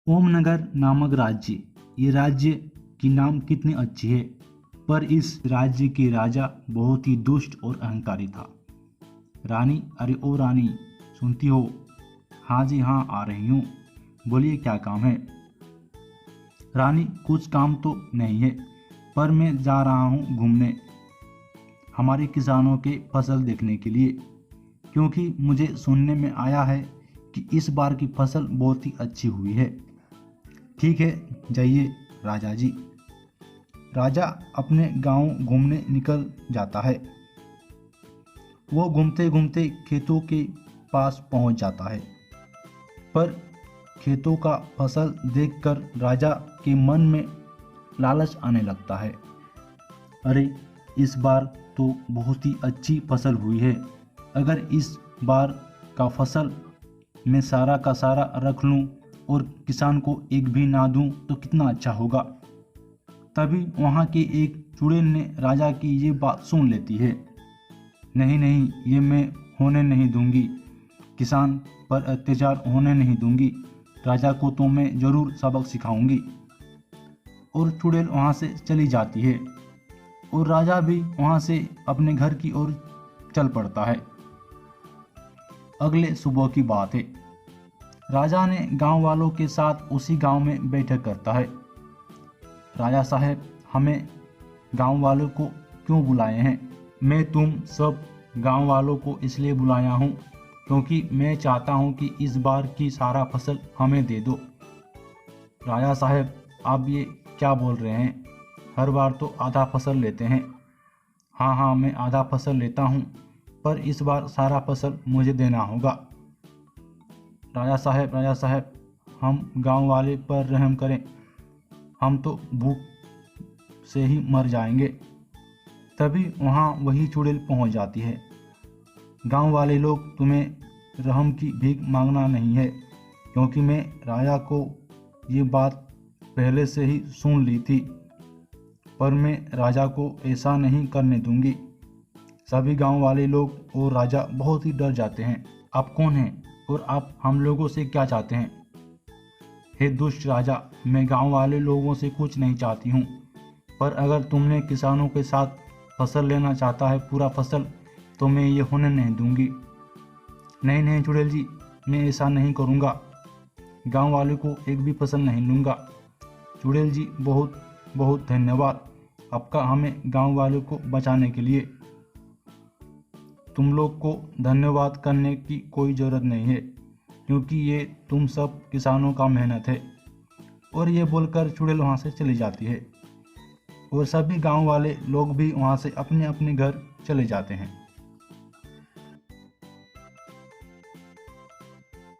ओमनगर नामक राज्य, ये राज्य की नाम कितनी अच्छी है, पर इस राज्य के राजा बहुत ही दुष्ट और अहंकारी था। रानी, अरे ओ रानी, सुनती हो? हाँ जी हाँ, आ रही हूँ, बोलिए क्या काम है? रानी, कुछ काम तो नहीं है, पर मैं जा रहा हूँ घूमने हमारे किसानों के फसल देखने के लिए, क्योंकि मुझे सुनने में आया है कि इस बार की फसल बहुत ही अच्छी हुई है। ठीक है, जाइए राजा जी। राजा अपने गांव घूमने निकल जाता है। वो घूमते घूमते खेतों के पास पहुंच जाता है, पर खेतों का फसल देखकर राजा के मन में लालच आने लगता है। अरे, इस बार तो बहुत ही अच्छी फसल हुई है। अगर इस बार का फसल मैं सारा का सारा रख लूं और किसान को एक भी ना दूं तो कितना अच्छा होगा। तभी वहां के एक चुड़ैल ने राजा की ये बात सुन लेती है। नहीं नहीं, ये मैं होने नहीं दूंगी, किसान पर अत्याचार होने नहीं दूंगी, राजा को तो मैं जरूर सबक सिखाऊंगी। और चुड़ैल वहां से चली जाती है और राजा भी वहां से अपने घर की ओर चल पड़ता है। अगले सुबह की बात है। राजा ने गांव वालों के साथ उसी गांव में बैठक करता है। राजा साहब, हमें गांव वालों को क्यों बुलाए हैं? मैं तुम सब गांव वालों को इसलिए बुलाया हूं क्योंकि मैं चाहता हूं कि इस बार की सारा फसल हमें दे दो। राजा साहब, आप ये क्या बोल रहे हैं? हर बार तो आधा फसल लेते हैं। हाँ हाँ, मैं आधा फसल लेता हूँ, पर इस बार सारा फसल मुझे देना होगा। राजा साहब, हम गांव वाले पर रहम करें, हम तो भूख से ही मर जाएंगे। तभी वहाँ वही चुड़ैल पहुँच जाती है। गांव वाले लोग, तुम्हें रहम की भीख मांगना नहीं है, क्योंकि मैं राजा को ये बात पहले से ही सुन ली थी, पर मैं राजा को ऐसा नहीं करने दूंगी। सभी गांव वाले लोग और राजा बहुत ही डर जाते हैं। आप कौन हैं और आप हम लोगों से क्या चाहते हैं? हे दुष्ट राजा, मैं गांव वाले लोगों से कुछ नहीं चाहती हूँ, पर अगर तुमने किसानों के साथ फसल लेना चाहता है, पूरा फसल, तो मैं ये होने नहीं दूंगी। नहीं नहीं चुड़ैल जी, मैं ऐसा नहीं करूँगा, गांव वाले को एक भी फसल नहीं लूँगा। चुड़ैल जी, बहुत बहुत धन्यवाद आपका हमें गांव वालों को बचाने के लिए। तुम लोग को धन्यवाद करने की कोई ज़रूरत नहीं है, क्योंकि ये तुम सब किसानों का मेहनत है। और ये बोलकर चुड़ैल वहाँ से चली जाती है और सभी गांव वाले लोग भी वहाँ से अपने अपने घर चले जाते हैं।